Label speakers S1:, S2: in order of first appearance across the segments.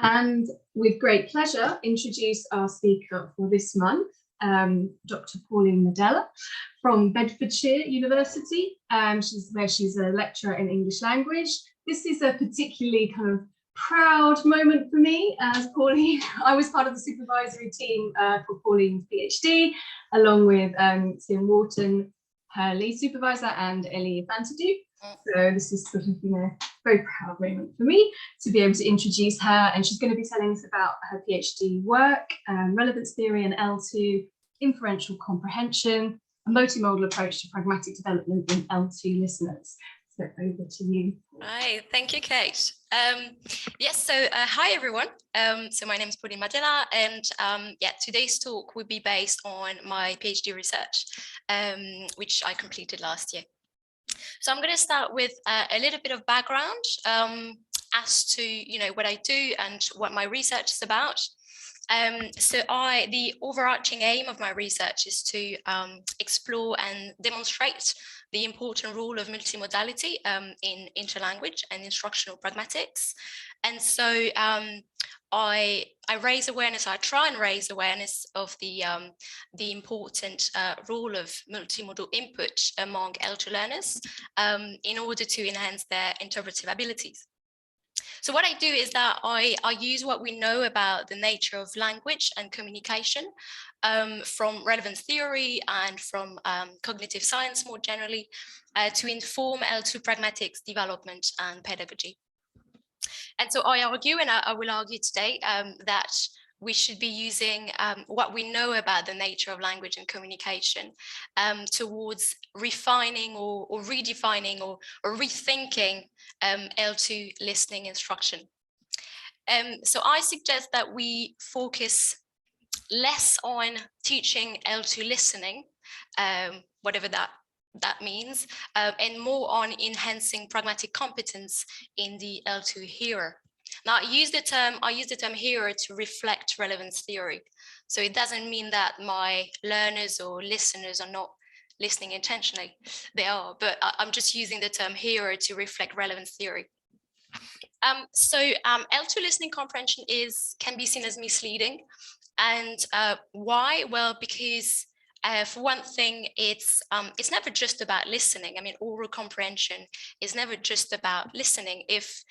S1: And with great pleasure, introduce our speaker for this month, Dr. Pauline Madella from Bedfordshire University. She's a lecturer in English language. This is a particularly kind of proud moment for me as Pauline. I was part of the supervisory team for Pauline's PhD, along with Tim Wharton, her lead supervisor, and Ellie Fantadu. So this is sort of, very proud moment for me to be able to introduce her, and she's going to be telling us about her PhD work, relevance theory and L2, inferential comprehension, a multimodal approach to pragmatic development in L2 listeners. So over to you.
S2: Hi, thank you, Kate. Hi everyone. So my name is Pauline Madella, and today's talk will be based on my PhD research, which I completed last year. So I'm going to start with a little bit of background as to what I do and what my research is about. The overarching aim of my research is to explore and demonstrate the important role of multimodality in interlanguage and instructional pragmatics. And so I raise awareness, I try and raise awareness of the important role of multimodal input among L2 learners in order to enhance their interpretive abilities. So what I do is that I use what we know about the nature of language and communication from relevance theory and from cognitive science more generally to inform L2 pragmatics development and pedagogy. And so I argue, and I will argue today, that we should be using what we know about the nature of language and communication towards refining or redefining or rethinking L2 listening instruction. So I suggest that we focus less on teaching L2 listening, whatever that means, and more on enhancing pragmatic competence in the L2 hearer. Now, I use the term hearer to reflect relevance theory. So it doesn't mean that my learners or listeners are not listening intentionally. They are, but I'm just using the term hearer to reflect relevance theory. L2 listening comprehension can be seen as misleading. And why? Well, because for one thing, it's never just about listening. I mean, oral comprehension is never just about listening. If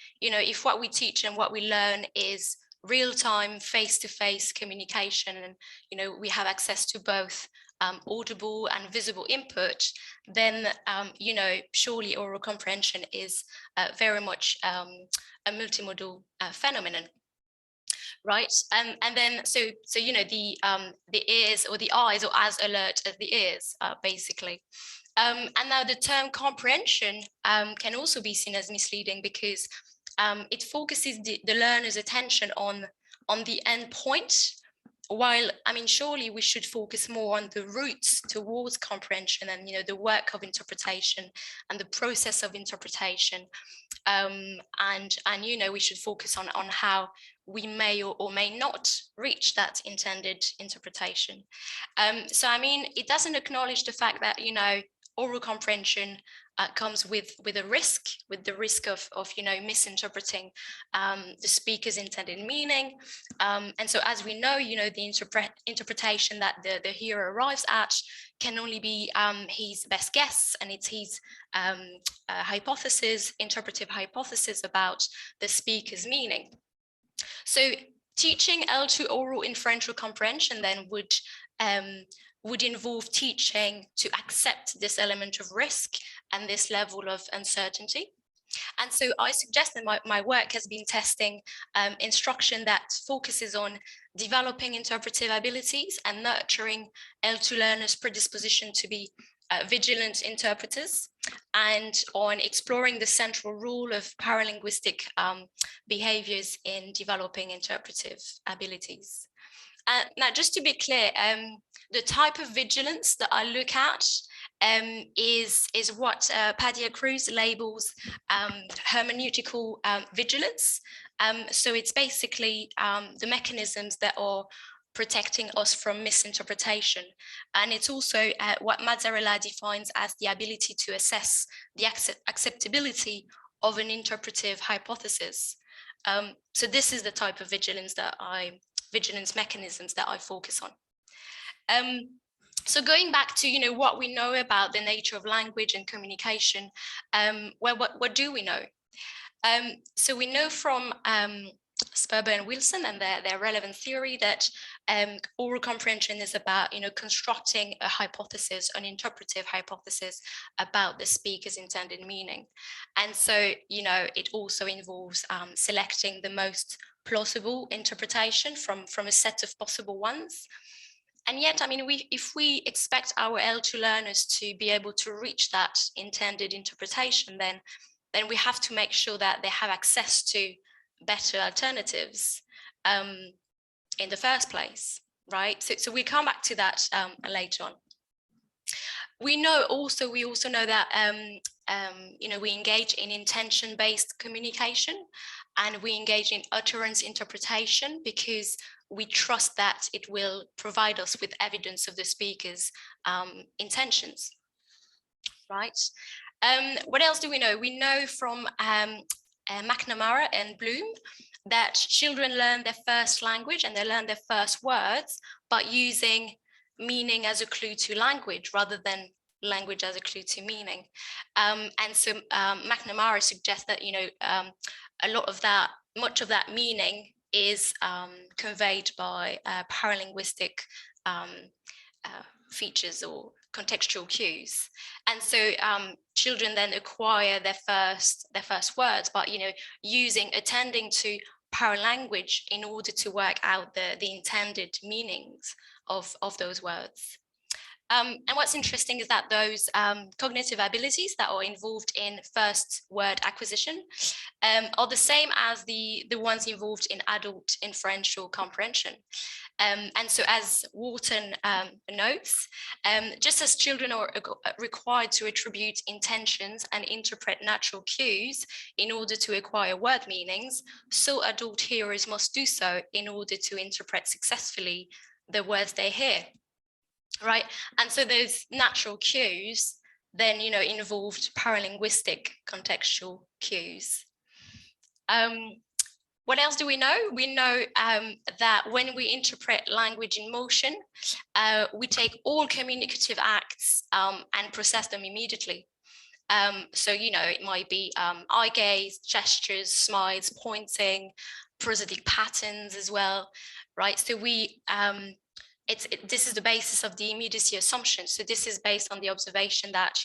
S2: what we teach and what we learn is real-time, face-to-face communication, and we have access to both audible and visible input, then surely oral comprehension is very much a multimodal phenomenon. Right, and then so the ears or the eyes are as alert as the ears, basically. And now the term comprehension can also be seen as misleading because it focuses the learner's attention on the end point, while surely we should focus more on the routes towards comprehension and the work of interpretation and the process of interpretation, and we should focus on how we may or may not reach that intended interpretation. So it doesn't acknowledge the fact that oral comprehension comes with a risk, with the risk of misinterpreting the speaker's intended meaning. And so as we know, the interpretation that the hearer arrives at can only be his best guess, and it's his interpretive hypothesis about the speaker's meaning. So teaching L2 oral inferential comprehension then would involve teaching to accept this element of risk and this level of uncertainty. And so I suggest that my work has been testing instruction that focuses on developing interpretive abilities and nurturing L2 learners' predisposition to be vigilant interpreters, and on exploring the central role of paralinguistic behaviors in developing interpretive abilities. Now, just to be clear, the type of vigilance that I look at is what Padilla-Cruz labels hermeneutical vigilance. So it's basically the mechanisms that are protecting us from misinterpretation. And it's also what Madella defines as the ability to assess the acceptability of an interpretive hypothesis. So this is the type of vigilance mechanisms that I focus on. So going back to what we know about the nature of language and communication, well, what do we know? So we know from Sperber and Wilson and their relevance theory that oral comprehension is about constructing a hypothesis, an interpretive hypothesis about the speaker's intended meaning. And so it also involves selecting the most plausible interpretation from a set of possible ones. And yet, I mean, if we expect our L2 learners to be able to reach that intended interpretation, then we have to make sure that they have access to better alternatives in the first place, right? So we come back to that later on. We also know that we engage in intention-based communication, and we engage in utterance interpretation because we trust that it will provide us with evidence of the speaker's intentions, right? What else do we know? We know from McNamara and Bloom that children learn their first language and they learn their first words by using meaning as a clue to language rather than language as a clue to meaning. And so McNamara suggests that much of that meaning is conveyed by paralinguistic features or contextual cues. And so children then acquire their first words, but attending to paralanguage in order to work out the intended meanings of those words. And what's interesting is that those cognitive abilities that are involved in first word acquisition are the same as the ones involved in adult inferential comprehension. And so as Wharton notes, just as children are required to attribute intentions and interpret natural cues in order to acquire word meanings, so adult hearers must do so in order to interpret successfully the words they hear. Right, and so those natural cues then, involved paralinguistic contextual cues. What else do we know? We know that when we interpret language in motion, we take all communicative acts and process them immediately. So, it might be eye gaze, gestures, smiles, pointing, prosodic patterns as well, right? So this is the basis of the immediacy assumption. So this is based on the observation that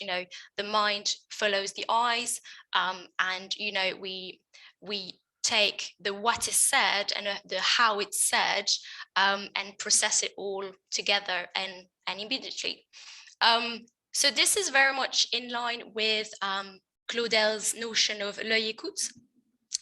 S2: the mind follows the eyes, and we take the what is said and the how it's said and process it all together and immediately. So this is very much in line with Claudel's notion of l'œil écoute.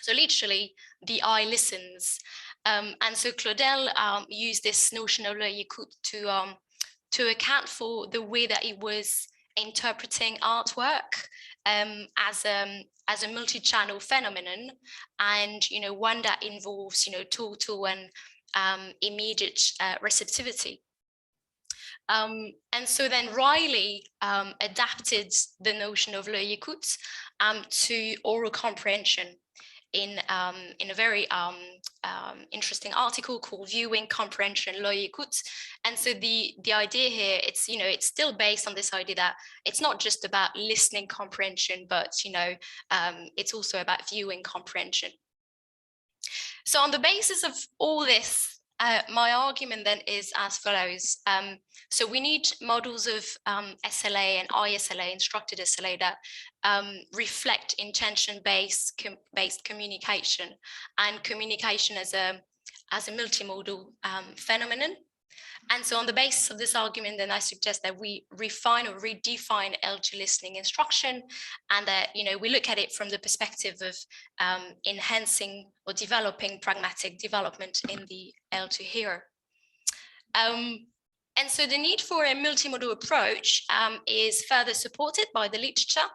S2: So literally, the eye listens. And so Claudel used this notion of l'œil écoute to account for the way that he was interpreting artwork as a multi-channel phenomenon, and one that involves total and immediate receptivity. And so then Riley adapted the notion of l'œil écoute to oral comprehension in a very interesting article called Viewing Comprehension, l'œil écoute. And so the idea here, it's still based on this idea that it's not just about listening comprehension, but it's also about viewing comprehension. So on the basis of all this, my argument then is as follows. So we need models of SLA and ISLA, instructed SLA, that reflect intention-based communication and communication as a multimodal phenomenon. And so on the basis of this argument, then I suggest that we refine or redefine L2 listening instruction, and that we look at it from the perspective of enhancing or developing pragmatic development in the L2 hearer. And so the need for a multimodal approach is further supported by the literature.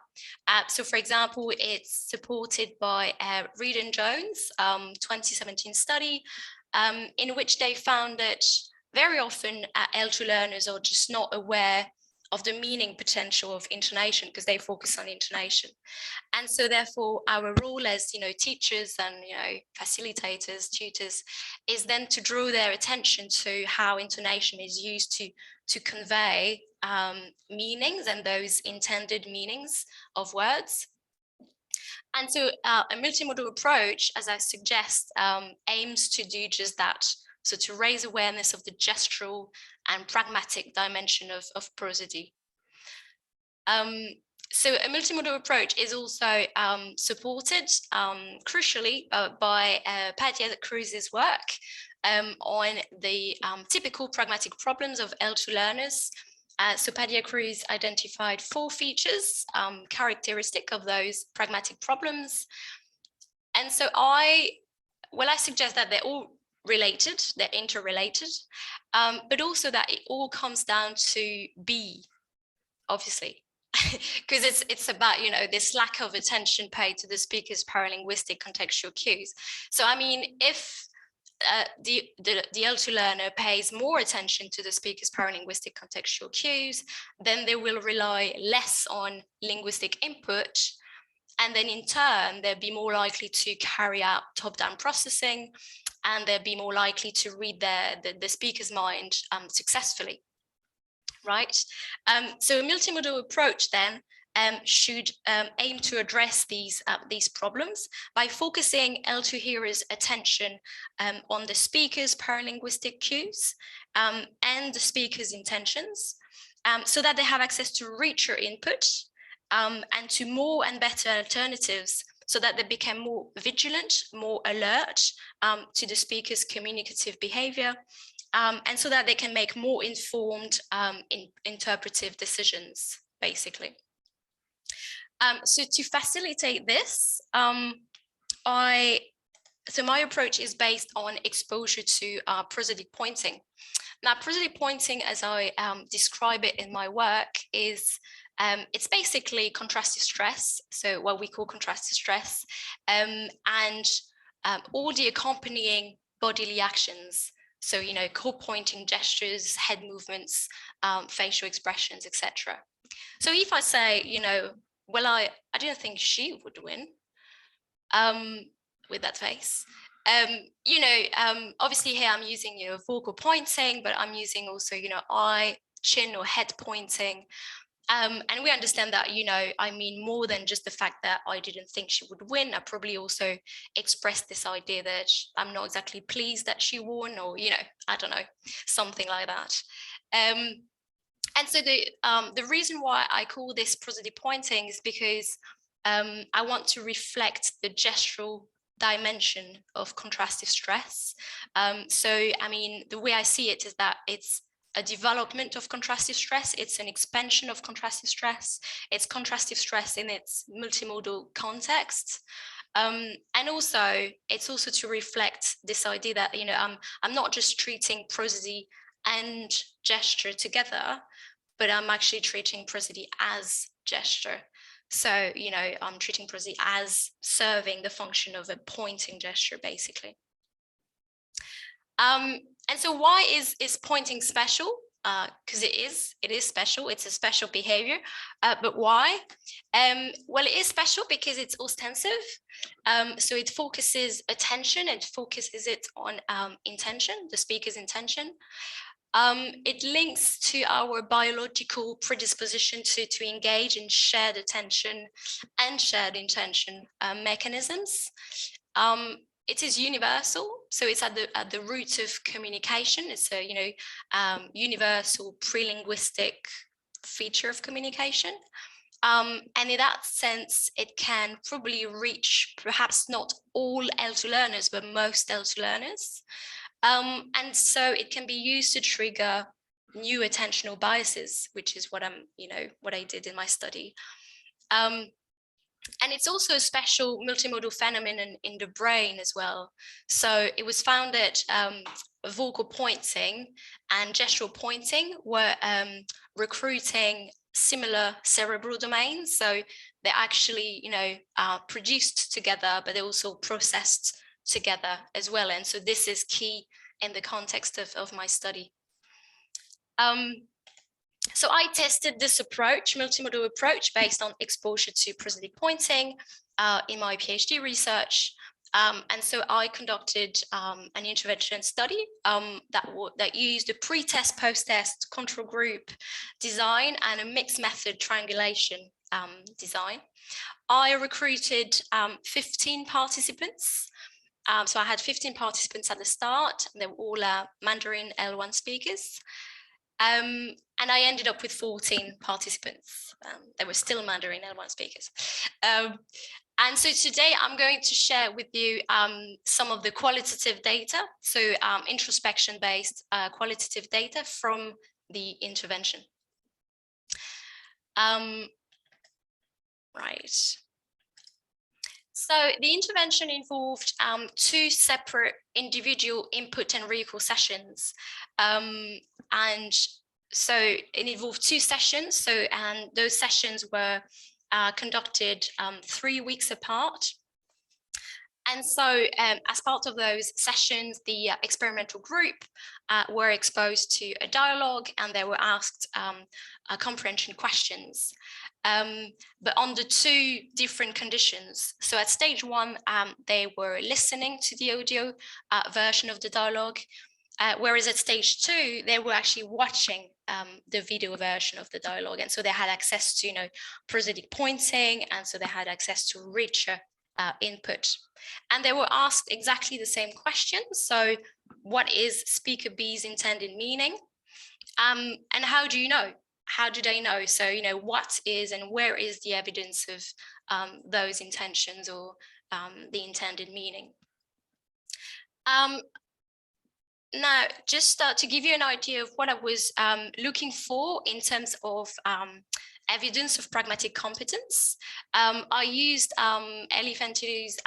S2: So for example, it's supported by Reed and Jones' 2017 study, in which they found that very often L2 learners are just not aware the meaning potential of intonation, because they focus on intonation. And so therefore our role as, teachers and, facilitators, tutors, is then to draw their attention to how intonation is used to convey meanings and those intended meanings of words. And so a multimodal approach, as I suggest, aims to do just that. So to raise awareness of the gestural and pragmatic dimension of prosody. So a multimodal approach is also supported, crucially, by Padilla Cruz's work on the typical pragmatic problems of L2 learners. So Padilla Cruz identified 4 features characteristic of those pragmatic problems. And so I suggest that they're all related, they're interrelated, but also that it all comes down to B, obviously. Because it's about, this lack of attention paid to the speaker's paralinguistic contextual cues. So I mean, if the L2 learner pays more attention to the speaker's paralinguistic contextual cues, then they will rely less on linguistic input, and then in turn they'll be more likely to carry out top-down processing, and they'll be more likely to read the speaker's mind successfully. Right. So a multimodal approach then should aim to address these problems by focusing L2 hearers' attention on the speaker's paralinguistic cues and the speaker's intentions, so that they have access to richer input and to more and better alternatives, so that they become more vigilant, more alert to the speaker's communicative behavior, and so that they can make more informed interpretive decisions, basically. So to facilitate this, my approach is based on exposure to prosodic pointing. Now, prosodic pointing, as I describe it in my work, is it's basically contrastive stress, so what we call contrastive stress, and all the accompanying bodily actions. So, co-pointing gestures, head movements, facial expressions, etc. So if I say, well, I didn't think she would win with that face. Obviously here I'm using, vocal pointing, but I'm using also, eye, chin or head pointing. And we understand that, I mean more than just the fact that I didn't think she would win. I probably also expressed this idea that I'm not exactly pleased that she won, or, I don't know, something like that. And so the reason why I call this prosodic pointing is because I want to reflect the gestural dimension of contrastive stress. So, I mean, the way I see it is that it's a development of contrastive stress, it's an expansion of contrastive stress, it's contrastive stress in its multimodal context. And also, it's also to reflect this idea that, I'm not just treating prosody and gesture together, but I'm actually treating prosody as gesture. So, I'm treating prosody as serving the function of a pointing gesture, basically. And so why is pointing special? Because it is special, it's a special behavior, but why? Well, it is special because it's ostensive, so it focuses attention, it focuses it on intention, the speaker's intention. It links to our biological predisposition to engage in shared attention and shared intention mechanisms. It is universal, so it's at the root of communication. It's a universal prelinguistic feature of communication, and in that sense, it can probably reach perhaps not all L2 learners, but most L2 learners, and so it can be used to trigger new attentional biases, which is what what I did in my study. And it's also a special multimodal phenomenon in the brain as well. So it was found that vocal pointing and gestural pointing were recruiting similar cerebral domains. So they're actually, produced together, but they're also processed together as well. And so this is key in the context of my study. So I tested this approach, multimodal approach, based on exposure to prosodic pointing in my PhD research. And so I conducted an intervention study that used a pre-test, post-test control group design and a mixed method triangulation design. I recruited 15 participants. So I had 15 participants at the start. They were all Mandarin L1 speakers. And I ended up with 14 participants. They were still Mandarin L1 speakers. And so today I'm going to share with you some of the qualitative data, so introspection-based qualitative data from the intervention. Right. So the intervention involved 2 separate individual input and recall sessions. And so it involved 2 sessions. And those sessions were conducted 3 weeks apart. And so as part of those sessions, the experimental group were exposed to a dialogue, and they were asked comprehension questions, but under 2 different conditions. So at stage 1, they were listening to the audio version of the dialogue, whereas at stage 2, they were actually watching the video version of the dialogue. And so they had access to, prosodic pointing, and so they had access to richer input. And they were asked exactly the same questions. So what is speaker B's intended meaning? And how do you know? How do they know? So, what is and where is the evidence of those intentions or the intended meaning? Now, just to give you an idea of what I was looking for in terms of evidence of pragmatic competence, I used Inferential's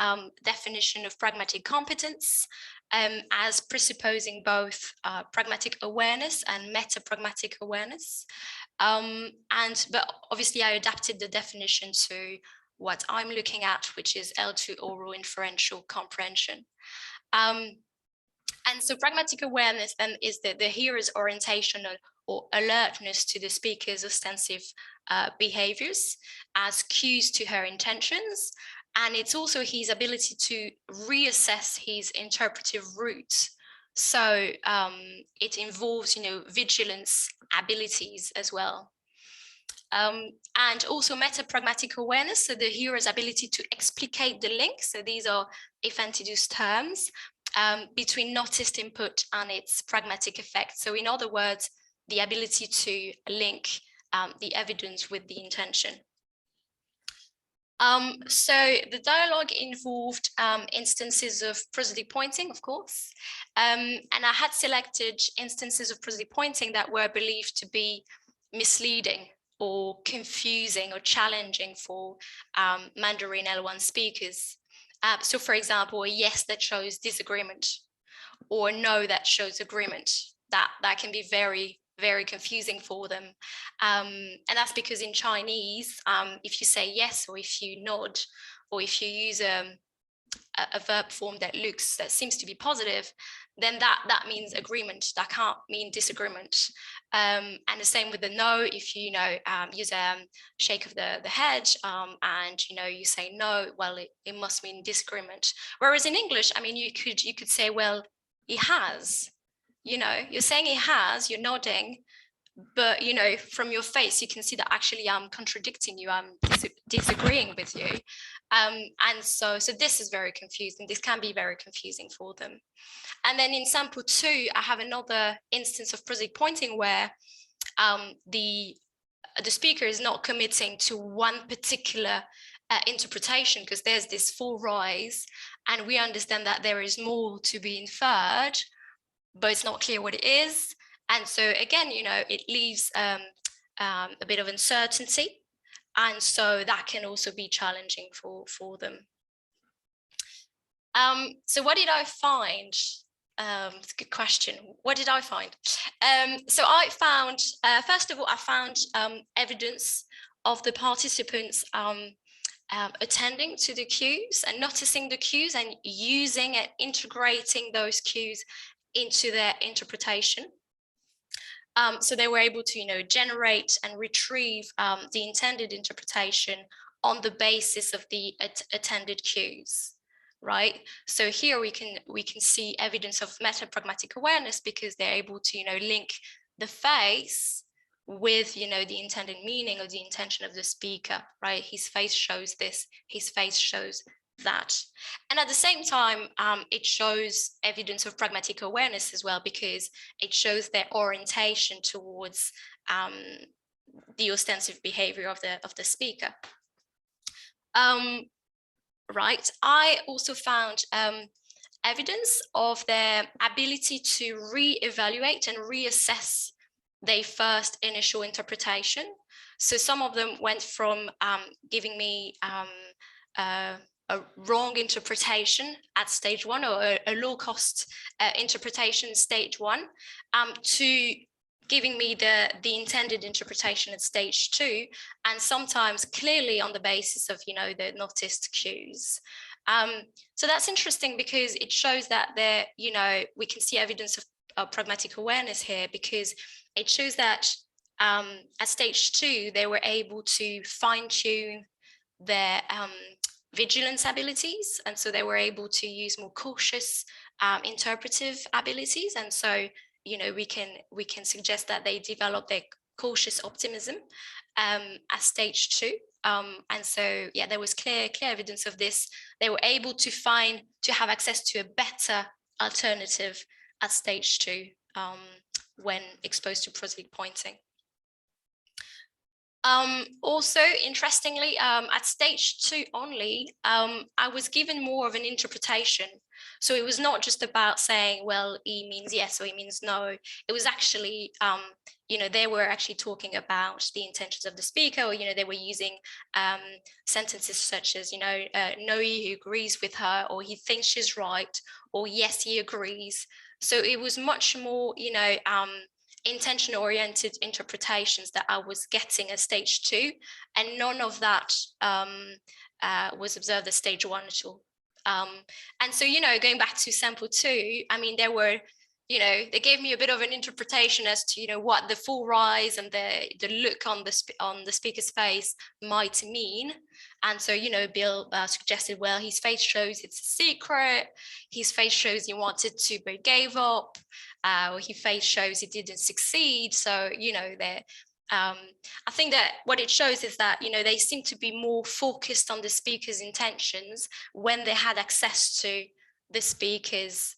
S2: definition of pragmatic competence as presupposing both pragmatic awareness and meta-pragmatic awareness. But obviously I adapted the definition to what I'm looking at, which is L2 oral inferential comprehension. And so pragmatic awareness then is the hearer's orientation or alertness to the speaker's ostensive behaviors as cues to her intentions. And it's also his ability to reassess his interpretive route. So it involves, vigilance abilities as well. And also meta-pragmatic awareness, so the hearer's ability to explicate the link. So these are Inferential's terms. Between noticed input and its pragmatic effect. So in other words, the ability to link the evidence with the intention. So the dialogue involved instances of prosodic pointing, of course, and I had selected instances of prosodic pointing that were believed to be misleading or confusing or challenging for Mandarin L1 speakers. So for example, a yes that shows disagreement or a no that shows agreement, that can be very, very confusing for them. And that's because in Chinese, if you say yes, or if you nod, or if you use a verb form that seems to be positive, then that means agreement. That can't mean disagreement. And the same with the no. If you use a shake of the head and you say no, well, it must mean disagreement. Whereas in English, I mean, you could say, well, he has. You're saying he has. You're nodding, but from your face you can see that actually I'm contradicting you. I'm disagreeing with you. And so this is very confusing. This can be very confusing for them. And then in sample 2, I have another instance of prosodic pointing where the speaker is not committing to one particular interpretation, because there's this full rise, and we understand that there is more to be inferred, but it's not clear what it is. And so again, it leaves a bit of uncertainty. And so that can also be challenging for them. So what did I find? It's a good question. What did I find? So I found, first of all, I found evidence of the participants attending to the cues and noticing the cues and using and integrating those cues into their interpretation. So they were able to, generate and retrieve the intended interpretation on the basis of the attended cues, right? So here we can see evidence of meta-pragmatic awareness, because they're able to, link the face with, the intended meaning or the intention of the speaker, right? His face shows this, his face shows that. And at the same time, it shows evidence of pragmatic awareness as well, because it shows their orientation towards the ostensive behavior of the speaker. Right. I also found evidence of their ability to re-evaluate and reassess their first initial interpretation. So some of them went from giving me a wrong interpretation at stage 1, or a low-cost interpretation stage 1, to giving me the intended interpretation at stage 2, and sometimes clearly on the basis of, the noticed cues. So that's interesting, because it shows that there, we can see evidence of pragmatic awareness here, because it shows that at stage 2, they were able to fine-tune their vigilance abilities, and so they were able to use more cautious interpretive abilities, and so we can suggest that they develop their cautious optimism at stage 2, and so there was clear evidence of this. They were able to have access to a better alternative at stage 2 when exposed to prosodic pointing. Also, interestingly, at stage 2 only, I was given more of an interpretation. So it was not just about saying, well, E means yes or E means no. It was actually, they were actually talking about the intentions of the speaker, or, they were using sentences such as, no, he agrees with her, or he thinks she's right, or yes, he agrees. So it was much more, intention-oriented interpretations that I was getting at stage 2, and none of that was observed at stage 1 at all. And so, going back to sample 2, I mean, there were, they gave me a bit of an interpretation as to, what the full rise and the look on the speaker's face might mean. And so, Bill suggested, well, his face shows it's a secret. His face shows he wanted to, but gave up. Or his face shows he didn't succeed. So, I think that what it shows is that, they seem to be more focused on the speaker's intentions when they had access to the speaker's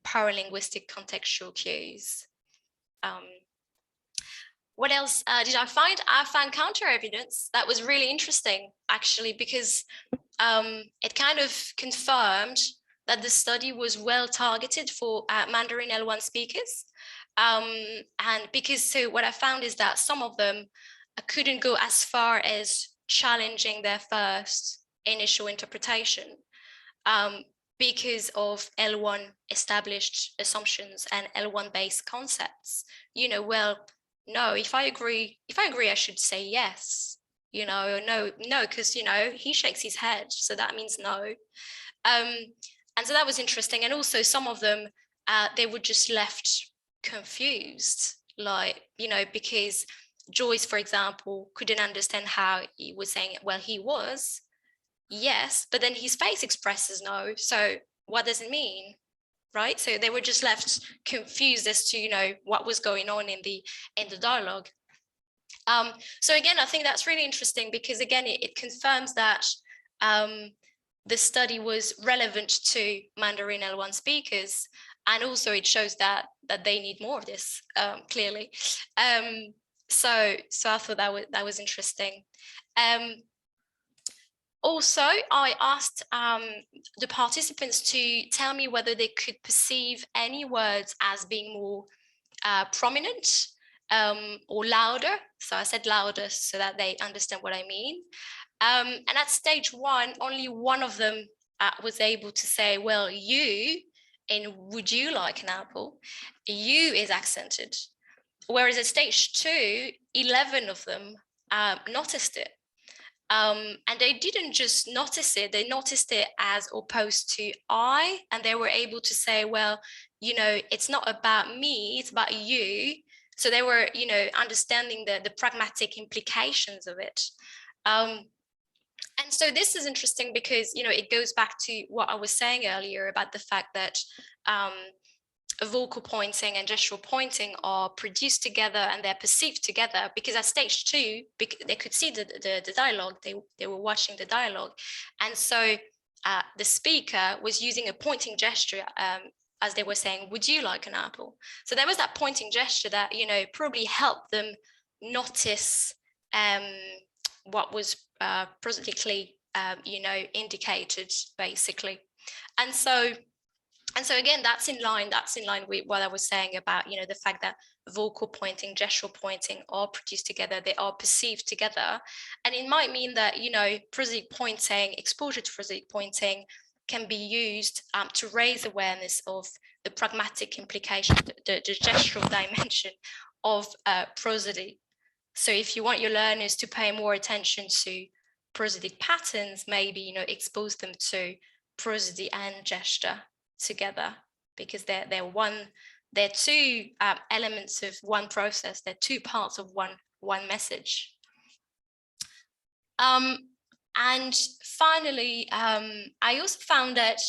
S2: paralinguistic contextual cues. What else did I find? I found counter evidence that was really interesting, actually, because it kind of confirmed that the study was well targeted for Mandarin L1 speakers. And because, so what I found is that some of them couldn't go as far as challenging their first initial interpretation because of L1 established assumptions and L1 based concepts. Well, no, if I agree, I should say yes, no, because, he shakes his head, so that means no. And so that was interesting. And also some of them, they were just left confused, like, because Joyce, for example, couldn't understand how he was saying, well, he was, yes, but then his face expresses no. So what does it mean? Right? So they were just left confused as to, what was going on in the dialogue. So again, I think that's really interesting, because again, it confirms that the study was relevant to Mandarin L1 speakers, and also it shows that they need more of this, clearly. So I thought that was interesting. Also, I asked the participants to tell me whether they could perceive any words as being more prominent or louder. So I said louder so that they understand what I mean. And at stage 1, only one of them was able to say, well, you, in would you like an apple, you is accented. Whereas at stage 2, 11 of them noticed it. And they didn't just notice it, they noticed it as opposed to I, and they were able to say, well, it's not about me, it's about you. So they were, understanding the pragmatic implications of it. And so this is interesting because, it goes back to what I was saying earlier about the fact that vocal pointing and gestural pointing are produced together and they're perceived together, because at stage 2, they could see the dialogue, they were watching the dialogue. And so the speaker was using a pointing gesture, as they were saying, would you like an apple? So there was that pointing gesture that, probably helped them notice what was prosodically, indicated, basically. And so again, that's in line with what I was saying about, the fact that vocal pointing, gestural pointing are produced together, they are perceived together. And it might mean that, prosodic pointing, exposure to prosodic pointing can be used to raise awareness of the pragmatic implication, the gestural dimension of prosody. So if you want your learners to pay more attention to prosodic patterns, maybe, expose them to prosody and gesture together, because they're two elements of one process, they're two parts of one message. And finally, I also found that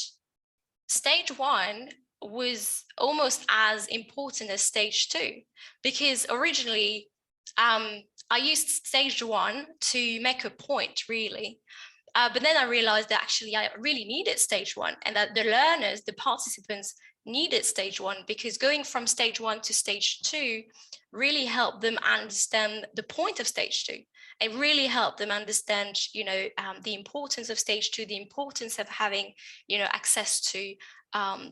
S2: stage 1 was almost as important as stage 2, because originally I used stage 1 to make a point, really. But then I realized that actually I really needed stage 1, and that the learners, the participants, needed stage 1, because going from stage 1 to stage 2 really helped them understand the point of stage 2. It really helped them understand, the importance of stage 2, the importance of having, access to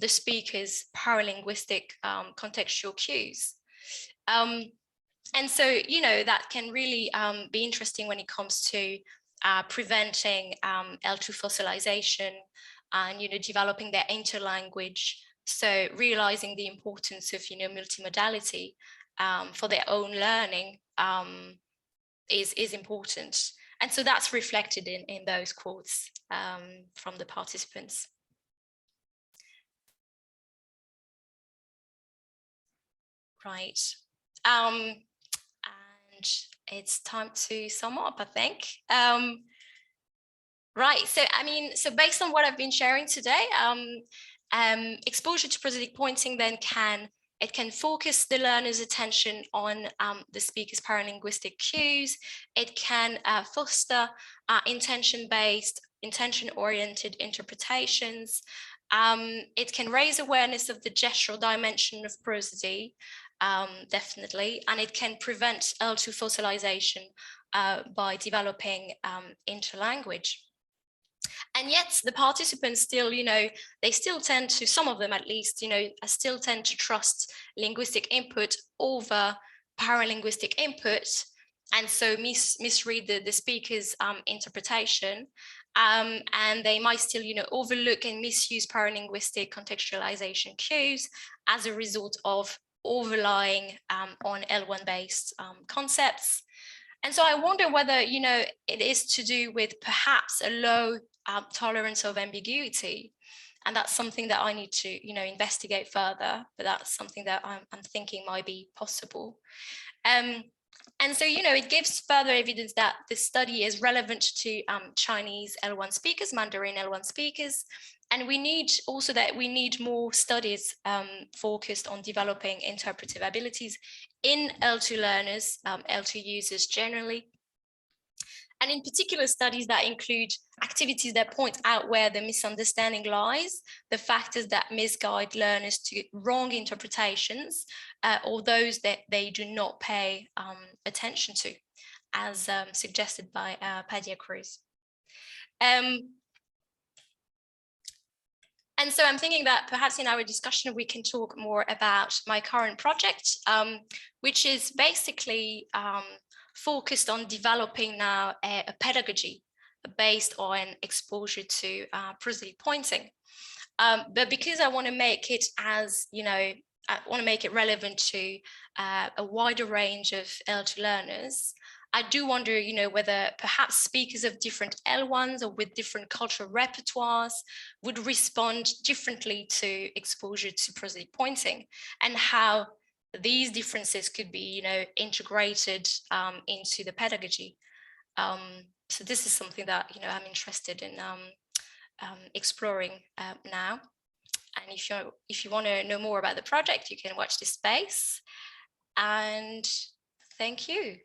S2: the speaker's paralinguistic contextual cues. And so, that can really be interesting when it comes to preventing L2 fossilization and, developing their interlanguage. So realizing the importance of, multimodality for their own learning is important. And so that's reflected in those quotes from the participants. Right. And it's time to sum up, I think. Right. So based on what I've been sharing today, exposure to prosodic pointing then can focus the learner's attention on the speaker's paralinguistic cues. It can foster intention-based, intention-oriented interpretations. It can raise awareness of the gestural dimension of prosody, definitely, and it can prevent L2 fossilization by developing interlanguage. And yet the participants still, they still tend to, some of them at least, still tend to trust linguistic input over paralinguistic input, and so misread the speaker's interpretation. And they might still, overlook and misuse paralinguistic contextualization cues as a result of overlying on L1 based concepts. And so I wonder whether, it is to do with perhaps a low tolerance of ambiguity. And that's something that I need to, investigate further, but that's something that I'm thinking might be possible. And so, it gives further evidence that this study is relevant to Chinese L1 speakers, Mandarin L1 speakers. And we need more studies focused on developing interpretive abilities in L2 learners, L2 users generally. And in particular, studies that include activities that point out where the misunderstanding lies, the factors that misguide learners to wrong interpretations, or those that they do not pay attention to, as suggested by Padilla Cruz. And so I'm thinking that perhaps in our discussion, we can talk more about my current project, which is basically focused on developing now a pedagogy based on exposure to prosodic pointing. But because I want to make it as, I want to make it relevant to a wider range of L2 learners, I do wonder, whether perhaps speakers of different L1s or with different cultural repertoires would respond differently to exposure to prosodic pointing, and how these differences could be, integrated into the pedagogy. So this is something that, I'm interested in exploring now. And if you want to know more about the project, you can watch this space. And thank you.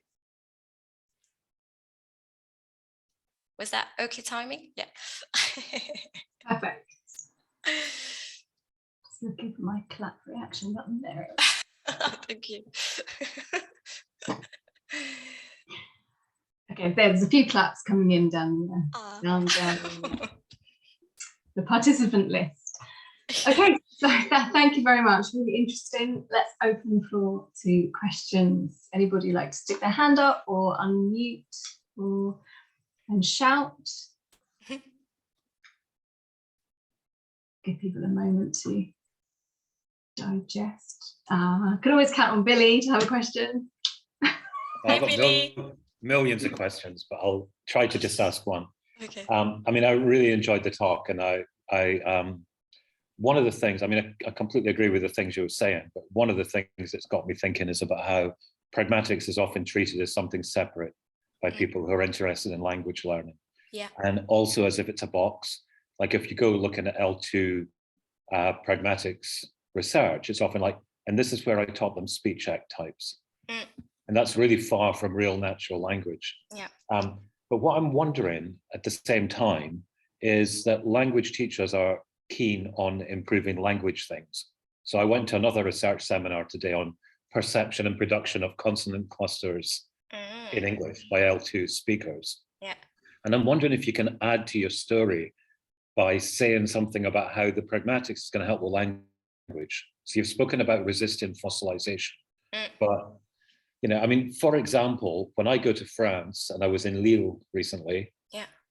S2: Was that okay timing? Yeah.
S1: Perfect. Just looking for my clap reaction button there.
S2: Thank you.
S1: Okay, there's a few claps coming in down the participant list. Okay, so thank you very much. Really interesting. Let's open the floor to questions. Anybody like to stick their hand up or unmute and shout? Give people a moment to digest. Can always count on Billy to have a question.
S3: I've got millions of questions, but I'll try to just ask one.
S2: Okay.
S3: I mean, I really enjoyed the talk, and I one of the things, I mean, I completely agree with the things you were saying, but one of the things that's got me thinking is about how pragmatics is often treated as something separate by people who are interested in language learning.
S2: Yeah.
S3: And also as if it's a box. Like if you go looking at L2 pragmatics research, it's often like, and this is where I taught them speech act types. And that's really far from real natural language.
S2: Yeah.
S3: But what I'm wondering at the same time is that language teachers are keen on improving language things. So I went to another research seminar today on perception and production of consonant clusters in English by L2 speakers.
S2: Yeah.
S3: And I'm wondering if you can add to your story by saying something about how the pragmatics is going to help with language. So you've spoken about resisting fossilization, but I mean, for example, when I go to France, and I was in Lille recently,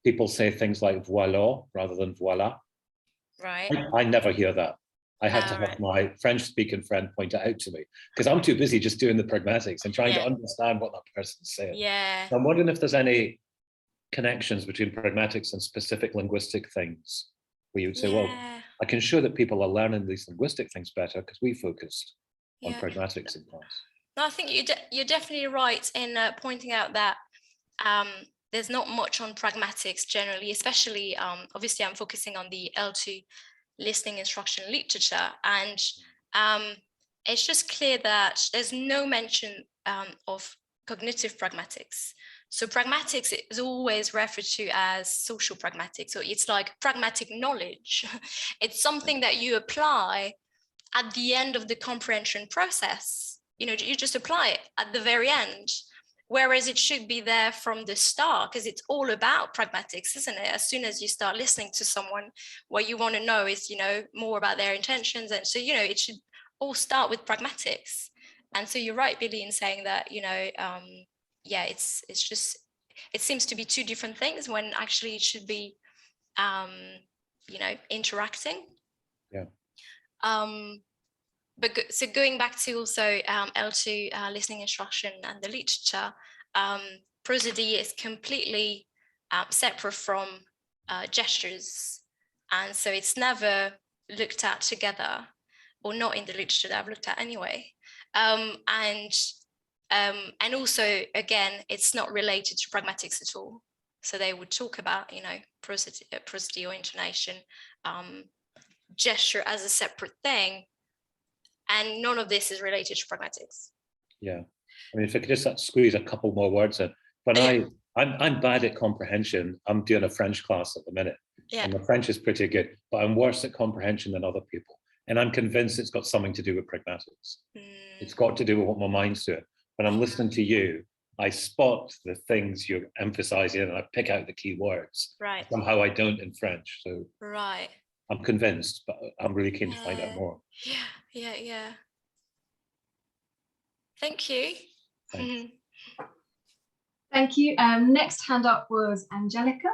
S3: people say things like voilà rather than voila.
S2: Right.
S3: I never hear that. I had to have my French-speaking friend point it out to me because I'm too busy just doing the pragmatics and trying to understand what that person's saying.
S2: Yeah.
S3: So I'm wondering if there's any connections between pragmatics and specific linguistic things where you would say, well, I can show that people are learning these linguistic things better because we focused on pragmatics in class.
S2: No, I think you're definitely right in pointing out that there's not much on pragmatics generally, especially obviously I'm focusing on the L2 listening instruction literature, and it's just clear that there's no mention of cognitive pragmatics. So pragmatics is always referred to as social pragmatics, so it's like pragmatic knowledge. It's something that you apply at the end of the comprehension process. You just apply it at the very end, whereas it should be there from the start, because it's all about pragmatics, isn't it? As soon as you start listening to someone, what you want to know is, more about their intentions. And so, it should all start with pragmatics. And so you're right, Billy, in saying that, it's just, it seems to be two different things when actually it should be, interacting.
S3: Yeah.
S2: But so going back to also L2 listening instruction and the literature, prosody is completely separate from gestures. And so it's never looked at together, or not in the literature that I've looked at anyway. And also, again, it's not related to pragmatics at all. So they would talk about, prosody or intonation, gesture as a separate thing. And none of this is related to pragmatics.
S3: Yeah, I mean, if I could just squeeze a couple more words in. When I'm bad at comprehension. I'm doing a French class at the minute, and the French is pretty good, but I'm worse at comprehension than other people. And I'm convinced it's got something to do with pragmatics. It's got to do with what my mind's doing. When I'm listening to you, I spot the things you're emphasizing and I pick out the key words.
S2: Right.
S3: Somehow I don't in French. So
S2: right.
S3: I'm convinced, but I'm really keen to find out more.
S2: Yeah. Thank you.
S1: Thank you. Next hand up was Angelica.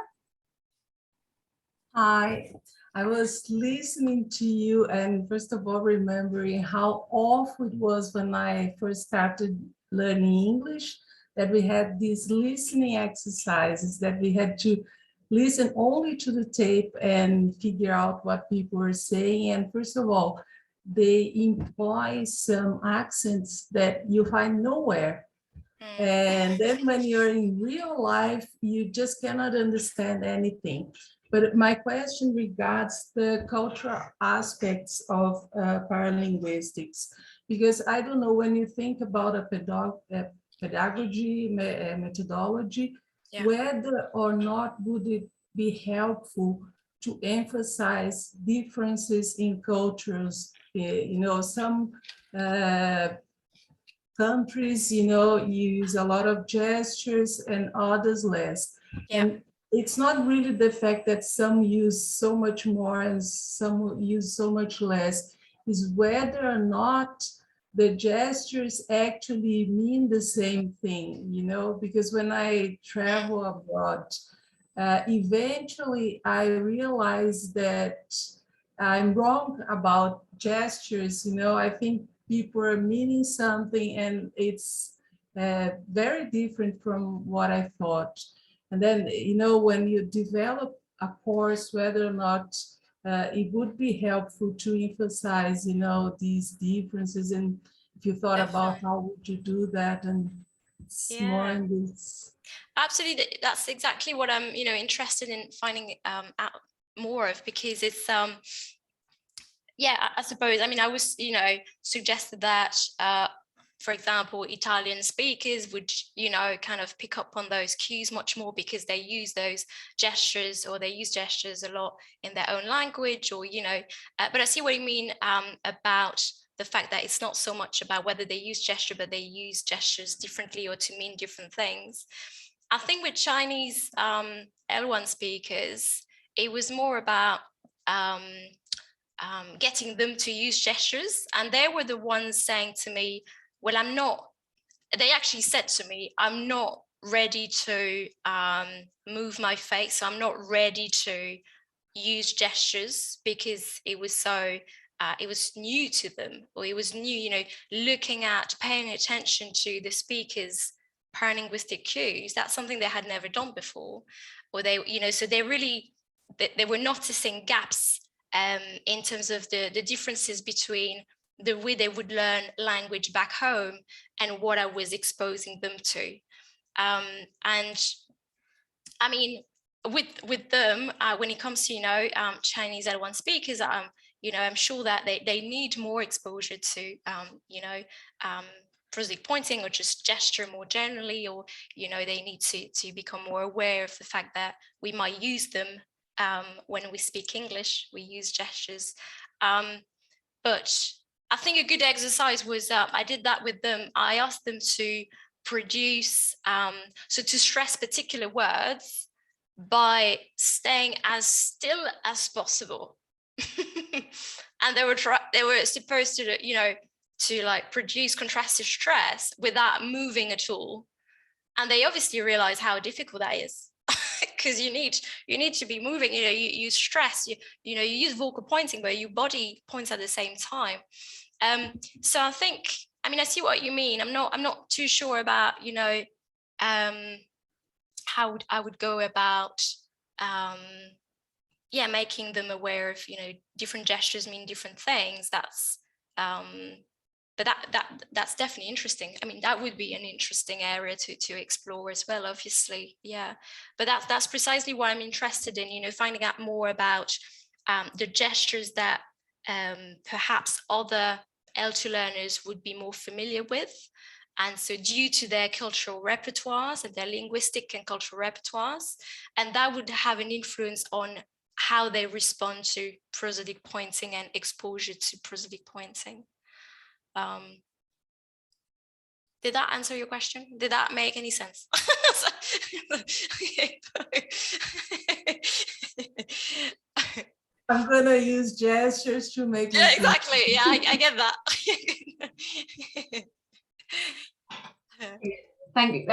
S4: Hi, I was listening to you and first of all remembering how awful it was when I first started learning English, that we had these listening exercises, that we had to listen only to the tape and figure out what people were saying. And first of all, they employ some accents that you find nowhere. And then when you're in real life, you just cannot understand anything. But my question regards the cultural aspects of paralinguistics, because I don't know, when you think about a pedagogy methodology, whether or not would it be helpful to emphasize differences in cultures. You know, some countries, you know, use a lot of gestures and others less. And it's not really the fact that some use so much more and some use so much less, is whether or not the gestures actually mean the same thing, you know, because when I travel abroad, eventually I realize that I'm wrong about gestures. You know, I think people are meaning something and it's very different from what I thought. And then, you know, when you develop a course, whether or not it would be helpful to emphasize, you know, these differences, and if you thought about how would you do that, and it's more in this.
S2: Absolutely, that's exactly what I'm, you know, interested in finding out more of, because it's yeah, I suppose, I mean, I was, you know, suggested that for example, Italian speakers would, you know, kind of pick up on those cues much more because they use those gestures, or they use gestures a lot in their own language, or, you know, but I see what you mean about the fact that it's not so much about whether they use gesture, but they use gestures differently or to mean different things. I think with Chinese L1 speakers, it was more about getting them to use gestures. And they were the ones saying to me, well, I'm not, they actually said to me, I'm not ready to move my face. So I'm not ready to use gestures, because it was so, it was new to them, or it was new, you know, looking at, paying attention to the speaker's paralinguistic cues. That's something they had never done before. Or they, you know, so they really, they were noticing gaps in terms of the differences between the way they would learn language back home and what I was exposing them to. And I mean, with them, when it comes to, you know, Chinese L1 speakers, you know, I'm sure that they need more exposure to, you know, prosodic pointing, or just gesture more generally, or, you know, they need to become more aware of the fact that we might use them when we speak English, we use gestures. But I think a good exercise was, I did that with them. I asked them to produce, so to stress particular words by staying as still as possible. And they were supposed to, you know, to like produce contrastive stress without moving at all. And they obviously realize how difficult that is. Because you need to be moving, you know, you stress, you know, you use vocal pointing, but your body points at the same time. So I think, I mean, I see what you mean. I'm not too sure about, you know, how I would go about, yeah, making them aware of, you know, different gestures mean different things. That's, but that's definitely interesting. I mean, that would be an interesting area to explore as well, obviously. Yeah, but that's precisely what I'm interested in, you know, finding out more about the gestures that perhaps other L2 learners would be more familiar with. And so due to their cultural repertoires and their linguistic and cultural repertoires, and that would have an influence on how they respond to prosodic pointing and exposure to prosodic pointing. Did that answer your question? Did that make any sense?
S4: I'm gonna use gestures to make.
S2: Yeah, exactly. Yeah, I get that.
S1: Thank you,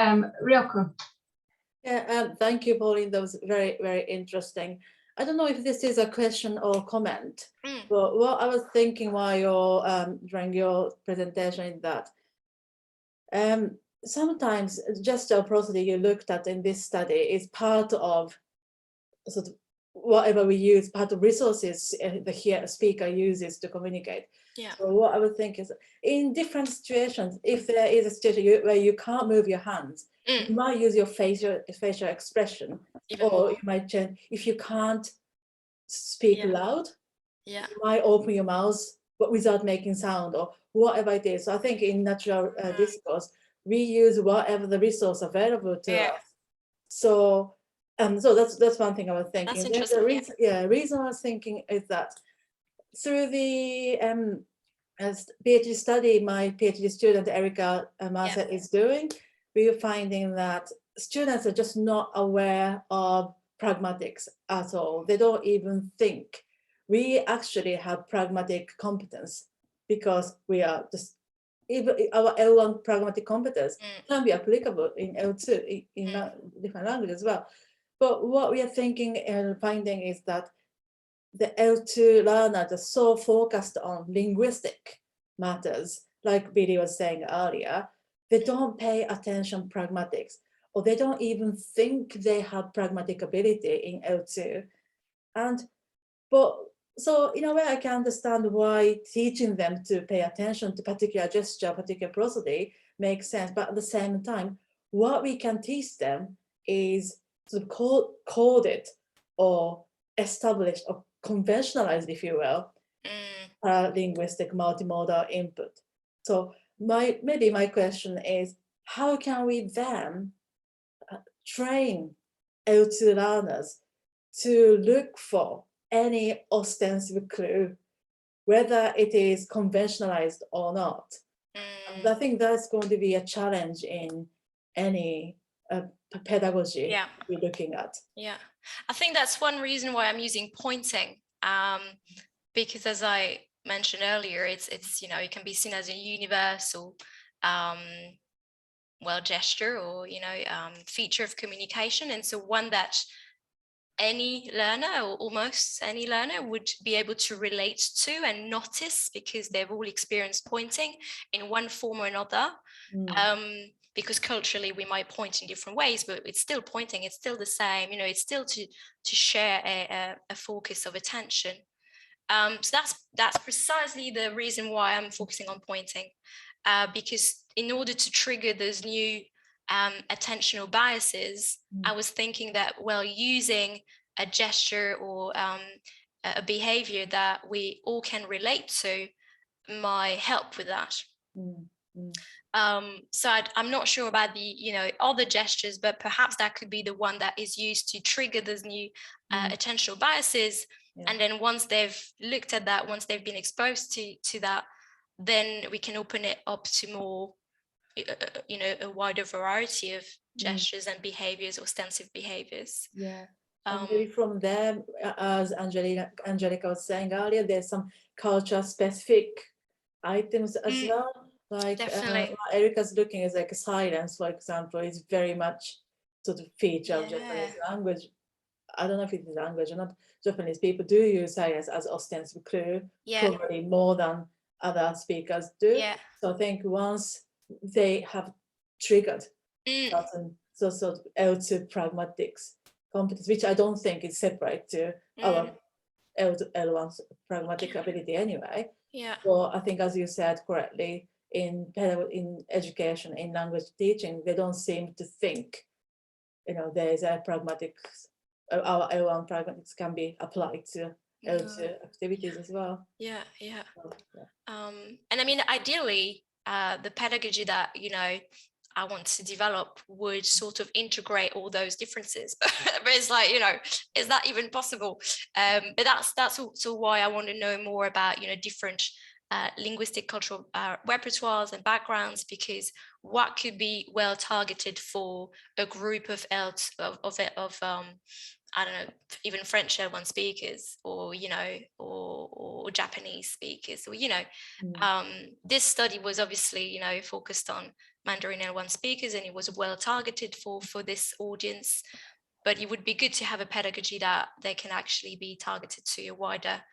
S1: Ryoko.
S5: Yeah, thank you, Pauline. That was very, very interesting. I don't know if this is a question or comment, but what I was thinking while you're during your presentation is that sometimes gesture prosody you looked at in this study is part of sort of whatever we use, part of resources the speaker uses to communicate.
S2: Yeah.
S5: So what I would think is, in different situations, if there is a situation where you can't move your hands, you might use your facial expression,
S2: even
S5: or
S2: more.
S5: you might change. If you can't speak loud,
S2: you
S5: might open your mouth but without making sound, or whatever it is. So I think in natural discourse, we use whatever the resource available to us. So so that's one thing I was thinking.
S2: That's
S5: Then
S2: interesting.
S5: the reason I was thinking is that through the PhD study my PhD student Erica Marcet is doing, we are finding that students are just not aware of pragmatics at all. They don't even think. We actually have pragmatic competence because we are just, even our L1 pragmatic competence can be applicable in L2 in different languages as well. But what we are thinking and finding is that the L2 learners are so focused on linguistic matters, like Billy was saying earlier, they don't pay attention pragmatics, or they don't even think they have pragmatic ability in L2. So in a way, I can understand why teaching them to pay attention to particular gesture, particular prosody makes sense. But at the same time, what we can teach them is sort of coded or established or conventionalized, if you will, linguistic multimodal input. So maybe my question is, how can we then train L2 learners to look for any ostensive clue, whether it is conventionalized or not? And I think that's going to be a challenge in any pedagogy we're looking at.
S2: Yeah, I think that's one reason why I'm using pointing, because as I mentioned earlier, it's it can be seen as a universal gesture or feature of communication, and so one that any learner or almost any learner would be able to relate to and notice, because they've all experienced pointing in one form or another. Because culturally we might point in different ways, but it's still pointing, it's still the same, it's still to share a focus of attention. So that's precisely the reason why I'm focusing on pointing, because in order to trigger those new attentional biases, I was thinking that, well, using a gesture or a behavior that we all can relate to might help with that. So I'm not sure about the other gestures, but perhaps that could be the one that is used to trigger those new attentional biases. And then once they've looked at that, once they've been exposed to that, then we can open it up to more a wider variety of gestures and behaviors, ostensive behaviors.
S5: And maybe from there, as Angelica was saying earlier, there's some culture specific items as well. Like Erica's looking at like silence, for example, is very much sort of feature of Japanese language. I don't know if it's language or not. Japanese people do use silence as ostensive clue, probably more than other speakers do. So I think once they have triggered certain sort of L2 pragmatics competence, which I don't think is separate to our L1 pragmatic ability anyway. So I think, as you said correctly, in education, in language teaching, they don't seem to think, there is a pragmatics, our L1 pragmatics can be applied to L2 activities as well.
S2: And I mean, ideally, the pedagogy that I want to develop would sort of integrate all those differences, but it's like, is that even possible? But that's also why I want to know more about different linguistic cultural repertoires and backgrounds, because what could be well targeted for a group of I don't know, even French L1 speakers, or or Japanese speakers, or this study was obviously focused on Mandarin L1 speakers, and it was well targeted for this audience. But it would be good to have a pedagogy that they can actually be targeted to a wider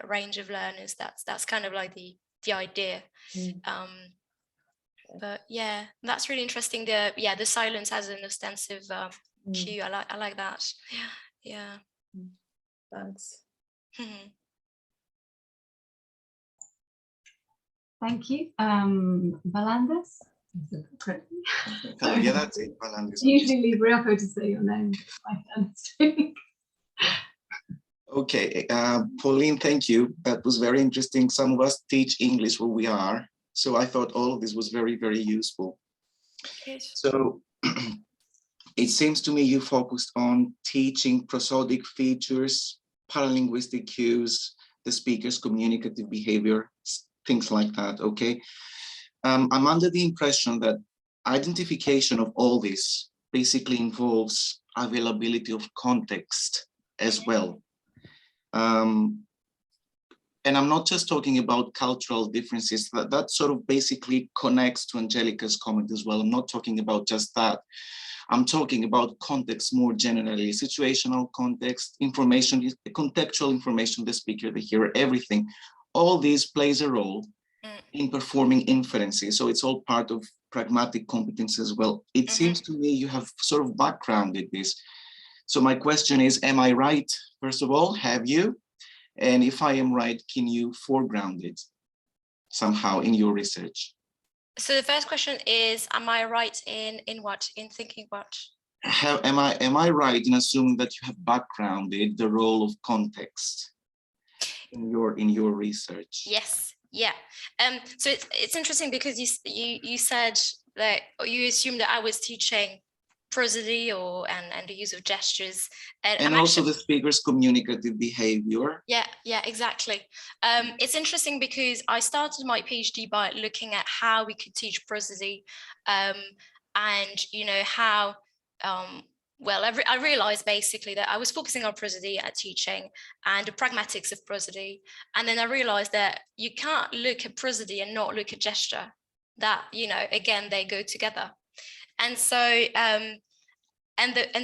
S2: range of learners. That's kind of like the idea. But yeah, that's really interesting. The silence as an ostensive cue. I like that. Yeah.
S5: Thanks.
S1: Thank you. Valandas?
S6: Yeah, that's it. Valandas.
S1: Usually leave Riako to say your name.
S6: Okay, Pauline, thank you. That was very interesting. Some of us teach English where we are. So I thought all of this was very, very useful.
S2: Yes.
S6: So it seems to me you focused on teaching prosodic features, paralinguistic cues, the speaker's communicative behavior, things like that, okay? I'm under the impression that identification of all this basically involves availability of context as well. And I'm not just talking about cultural differences, that sort of basically connects to Angelica's comment as well. I'm not talking about just that. I'm talking about context more generally, situational context, information, contextual information, the speaker, the hearer, everything. All this plays a role in performing inferences. So it's all part of pragmatic competence as well. It seems to me you have sort of backgrounded this. So my question is, am I right? First of all, have you? And if I am right, can you foreground it somehow in your research?
S2: So the first question is, am I right in what? In thinking what?
S6: Am I right in assuming that you have backgrounded the role of context in your research?
S2: Yes. Yeah. So it's interesting because you said that, or you assumed that I was teaching prosody and the use of gestures,
S6: and also the speaker's communicative behavior.
S2: Yeah, exactly. It's interesting because I started my PhD by looking at how we could teach prosody, and how I realized basically that I was focusing on prosody at teaching and the pragmatics of prosody, and then I realized that you can't look at prosody and not look at gesture. That again, they go together. And so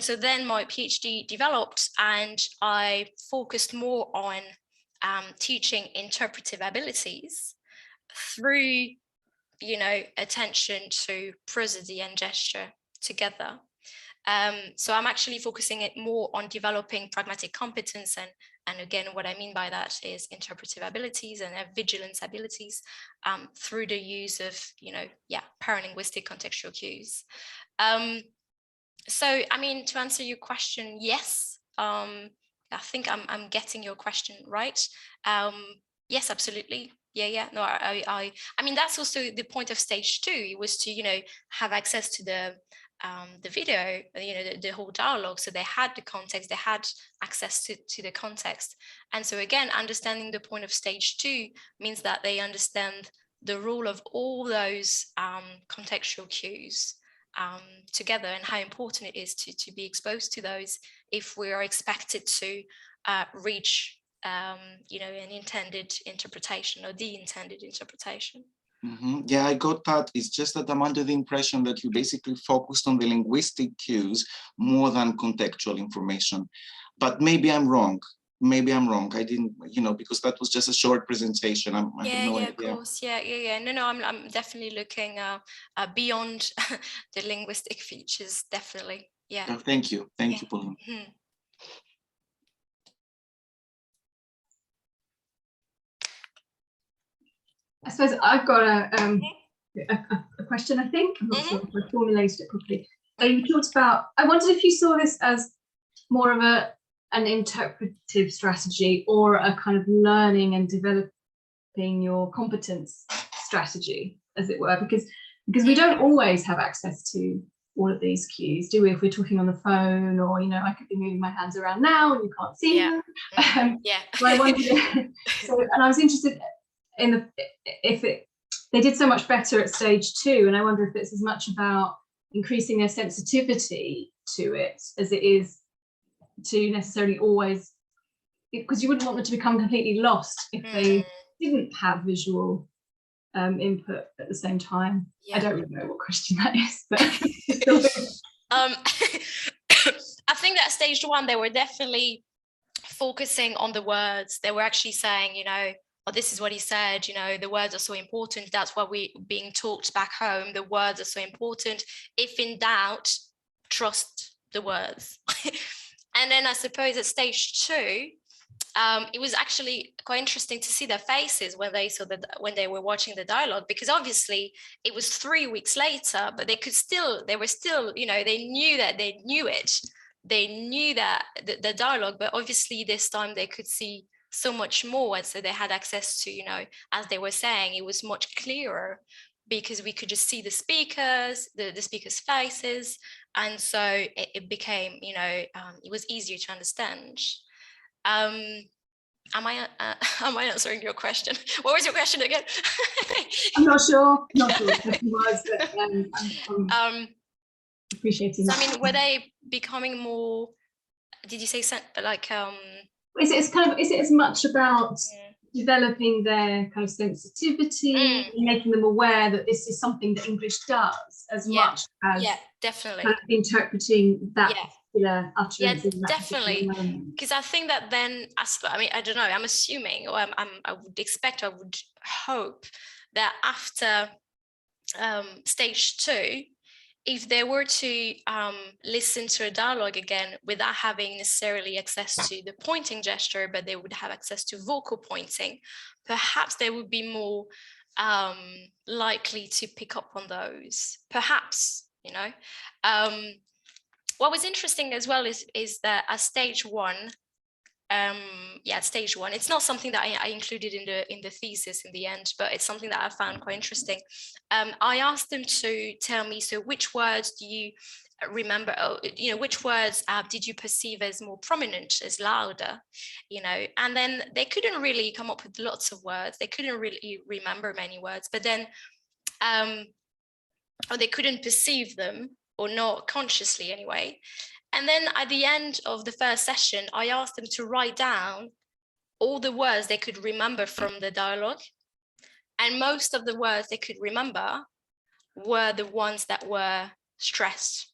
S2: so then my PhD developed, and I focused more on teaching interpretive abilities through, attention to prosody and gesture together. So I'm actually focusing it more on developing pragmatic competence, and again, what I mean by that is interpretive abilities and vigilance abilities through the use of, paralinguistic contextual cues. So, I mean, to answer your question, yes, I think I'm getting your question right. Yes, absolutely. Yeah. No, I mean, that's also the point of stage 2. It was to, have access to the video, the whole dialogue. So they had the context, they had access to the context. And so again, understanding the point of stage 2 means that they understand the role of all those contextual cues together, and how important it is to be exposed to those if we are expected to reach an intended interpretation or the intended interpretation.
S6: Yeah, I got that. It's just that I'm under the impression that you basically focused on the linguistic cues more than contextual information, but maybe I'm wrong. I didn't, because that was just a short presentation. I have no idea.
S2: Of course. Yeah. No, I'm definitely looking beyond the linguistic features, definitely. Yeah.
S6: Oh, thank you, Pauline.
S1: I suppose I've got a question, I think. I'm not sure if I formulated it properly. You talked about, I wondered if you saw this as more of an interpretive strategy or a kind of learning and developing your competence strategy, as it were, because we don't always have access to all of these cues, do we? If we're talking on the phone, or I could be moving my hands around now and you can't see them. So I wondered, and I was interested in if they did so much better at stage 2, and I wonder if it's as much about increasing their sensitivity to it as it is to necessarily always, because you wouldn't want them to become completely lost if they didn't have visual input at the same time. I don't really know what question that is, but
S2: I think that stage 1, they were definitely focusing on the words. They were actually saying, oh, this is what he said, the words are so important. That's what we're being taught back home. The words are so important. If in doubt, trust the words. And then I suppose at stage 2, it was actually quite interesting to see their faces when they saw that, when they were watching the dialogue, because obviously it was 3 weeks later, but they were still, you know, they knew that they knew it. They knew that the dialogue, but obviously this time they could see so much more. And so they had access to, you know, as they were saying, it was much clearer because we could just see the speakers, the speakers' faces. And so it became, you know, it was easier to understand. Am I answering your question? What was your question again?
S1: I'm not sure. Not sure what the question was, but I'm appreciating.
S2: So, I mean, were they becoming more? Did you say like?
S1: Is it as much about developing their kind of sensitivity, making them aware that this is something that English does, as much as
S2: definitely
S1: kind of interpreting that particular utterance?
S2: Definitely, because I think that then, I mean, I don't know, I'm assuming, or I would expect, I would hope that after stage 2, if they were to listen to a dialogue again without having necessarily access to the pointing gesture, but they would have access to vocal pointing, perhaps they would be more likely to pick up on those, perhaps, you know. What was interesting as well is that at stage 1, stage 1, it's not something that I included in the thesis in the end, but it's something that I found quite interesting. I asked them to tell me, so which words do you remember, you know, which words did you perceive as more prominent, as louder, you know? And then they couldn't really come up with lots of words. They couldn't really remember many words, but then or they couldn't perceive them, or not consciously anyway. And then at the end of the first session, I asked them to write down all the words they could remember from the dialogue. And most of the words they could remember were the ones that were stressed.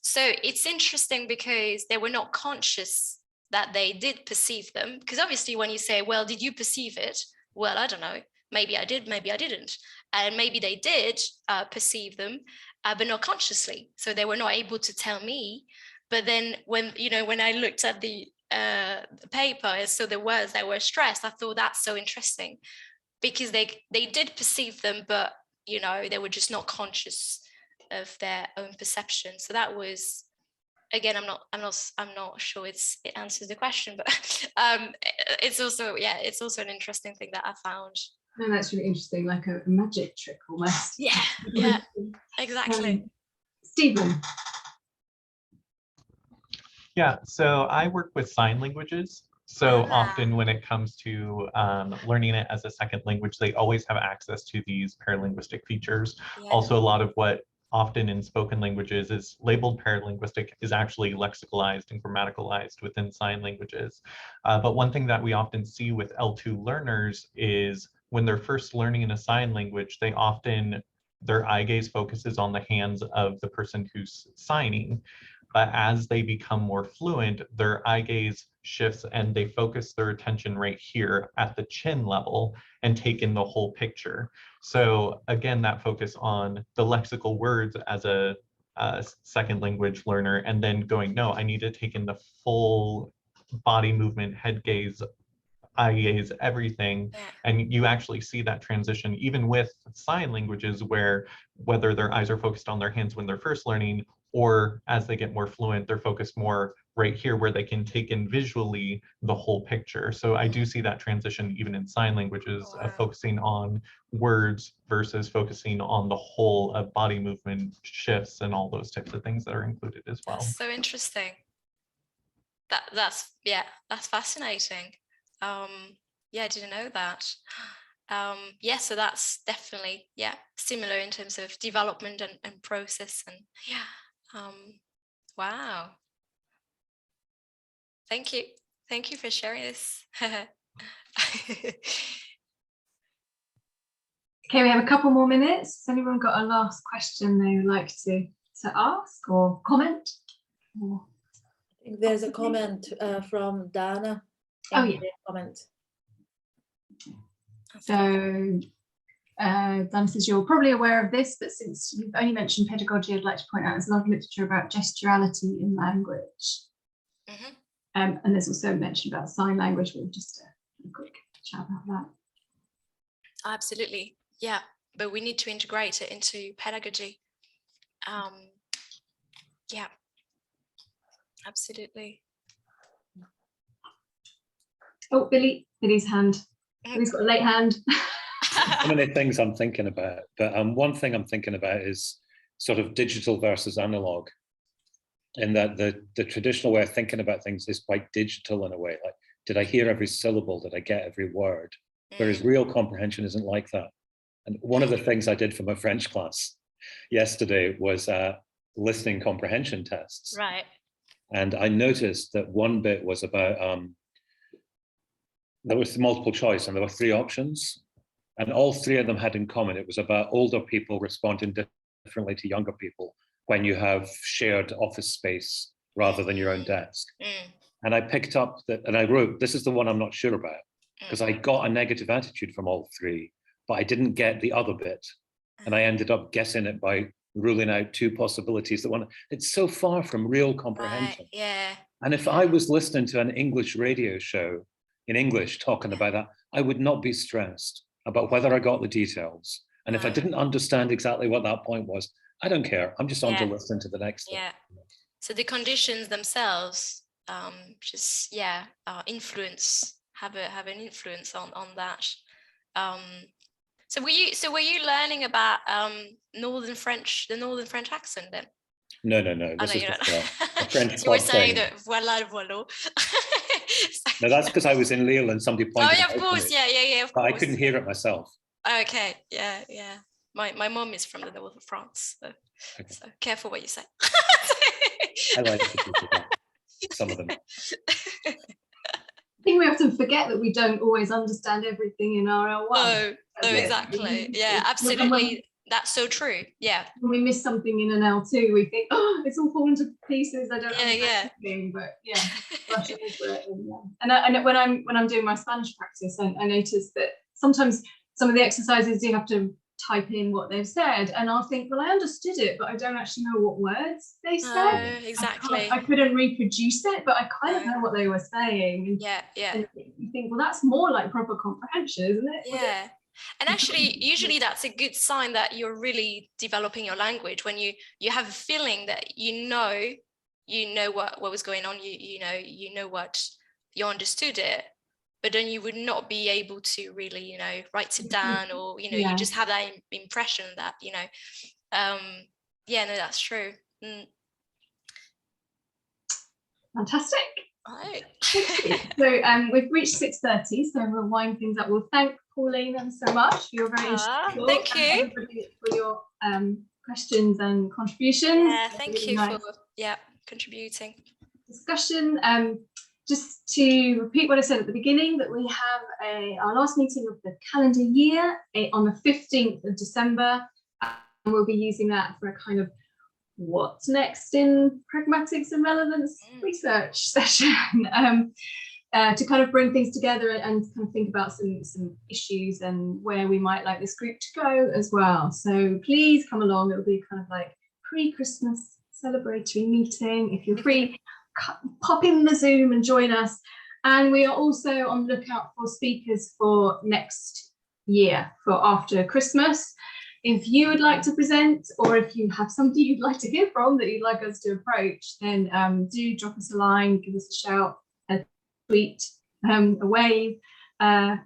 S2: So it's interesting because they were not conscious that they did perceive them. Because obviously when you say, well, did you perceive it? Well, I don't know. Maybe I did, maybe I didn't. And maybe they did perceive them, but not consciously. So they were not able to tell me. But then when I looked at the paper, so the words that were stressed, I thought that's so interesting, because they did perceive them, but, you know, they were just not conscious of their own perception. So that was, again, I'm not sure it answers the question, but it's also an interesting thing that I found.
S1: No, that's really interesting, like a magic trick almost.
S2: Yeah, exactly.
S1: Stephen.
S7: Yeah, so I work with sign languages. So often when it comes to learning it as a second language, they always have access to these paralinguistic features. Yeah. Also, a lot of what often in spoken languages is labeled paralinguistic is actually lexicalized and grammaticalized within sign languages. But one thing that we often see with L2 learners is when they're first learning in a sign language, their eye gaze focuses on the hands of the person who's signing. But as they become more fluent, their eye gaze shifts and they focus their attention right here at the chin level and take in the whole picture. So again, that focus on the lexical words as a second language learner, and then going, no, I need to take in the full body movement, head gaze, eye gaze, everything. And you actually see that transition even with sign languages, where whether their eyes are focused on their hands when they're first learning, or as they get more fluent, they're focused more right here where they can take in visually the whole picture. So I do see that transition even in sign languages, of focusing on words versus focusing on the whole of body movement shifts and all those types of things that are included as well.
S2: That's so interesting. That's fascinating. I didn't know that. So that's definitely similar in terms of development and process, and wow, thank you for sharing this.
S1: Okay, we have a couple more minutes. Has anyone got a last question they would like to ask or comment?
S5: I think there's a comment from Dana. Comment.
S1: So Dan says, you're probably aware of this, but since you've only mentioned pedagogy, I'd like to point out there's a lot of literature about gesturality in language.
S2: Mm-hmm.
S1: And there's also mention about sign language, but just a quick chat about that.
S2: Absolutely, yeah. But we need to integrate it into pedagogy. Yeah, absolutely.
S1: Oh, Billy's hand. Billy's got a late hand.
S3: So many things I'm thinking about, but one thing I'm thinking about is sort of digital versus analog, in that the traditional way of thinking about things is quite digital in a way. Like, did I hear every syllable? Did I get every word? Whereas real comprehension isn't like that. And one of the things I did for my French class yesterday was listening comprehension tests.
S2: Right.
S3: And I noticed that one bit was about, there was multiple choice and there were 3 options. And all 3 of them had in common, it was about older people responding differently to younger people when you have shared office space rather than your own desk. And I picked up that, and I wrote, this is the one I'm not sure about, because I got a negative attitude from all 3, but I didn't get the other bit. And I ended up guessing it by ruling out 2 possibilities. That one, it's so far from real comprehension.
S2: Right, yeah.
S3: And if I was listening to an English radio show in English talking about that, I would not be stressed about whether I got the details. And if I didn't understand exactly what that point was, I don't care. I'm just on to listen to the next thing.
S2: Yeah. So the conditions themselves just influence, have an influence on that. So were you learning about Northern French, the Northern French accent then?
S3: No. This is a French
S2: you were saying
S3: thing.
S2: that voilà.
S3: No, that's because I was in Lille and somebody pointed
S2: of course, yeah, of
S3: but
S2: course.
S3: I couldn't hear it myself.
S2: Okay, yeah. My mom is from the north of France, so careful what you say.
S3: I like some of them.
S1: I think we often forget that we don't always understand everything in RL1.
S2: No, exactly. Yeah, absolutely. That's so true. Yeah.
S1: When we miss something in an L2, we think, oh, it's all fallen to pieces. I don't understand anything, but brush over it. And when I'm doing my Spanish practice, I notice that sometimes some of the exercises you have to type in what they've said, and I'll think, well, I understood it, but I don't actually know what words they said.
S2: Exactly.
S1: I couldn't reproduce it, but I kind of know what they were saying. And you think, well, that's more like proper comprehension, isn't it?
S2: Yeah. And actually, usually that's a good sign that you're really developing your language, when you have a feeling that you know what was going on, you know what, you understood it, but then you would not be able to really, write it down, or, you just have that impression that, that's true.
S1: Fantastic.
S2: All right.
S1: So we've reached 6:30, so we'll wind things up. We'll thank Pauline so much for your very interesting
S2: thank
S1: talk,
S2: you
S1: and everybody for your questions and contributions.
S2: Yeah, thank
S1: really
S2: you
S1: nice
S2: for contributing.
S1: Discussion. Just to repeat what I said at the beginning, that we have our last meeting of the calendar year on the 15th of December, and we'll be using that for a kind of what's next in pragmatics and relevance research session, to kind of bring things together and kind of think about some issues and where we might like this group to go as well. So please come along. It'll be kind of like pre-Christmas celebratory meeting. If you're free, pop in the Zoom and join us. And we are also on the lookout for speakers for next year, for after Christmas. If you would like to present, or if you have somebody you'd like to hear from that you'd like us to approach, then do drop us a line, give us a shout, a tweet, a wave.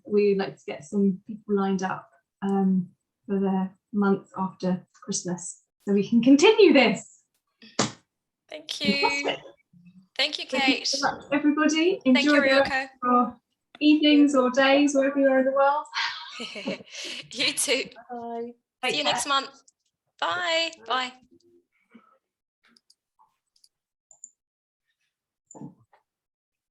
S1: We'd like to get some people lined up for the month after Christmas, so we can continue this.
S2: Thank you.
S1: Fantastic.
S2: Thank you, Kate.
S1: Thank you so much, everybody. Enjoy
S2: your
S1: evenings or days, wherever you are in the world.
S2: You too.
S5: Bye.
S2: See you next month. Bye. Bye.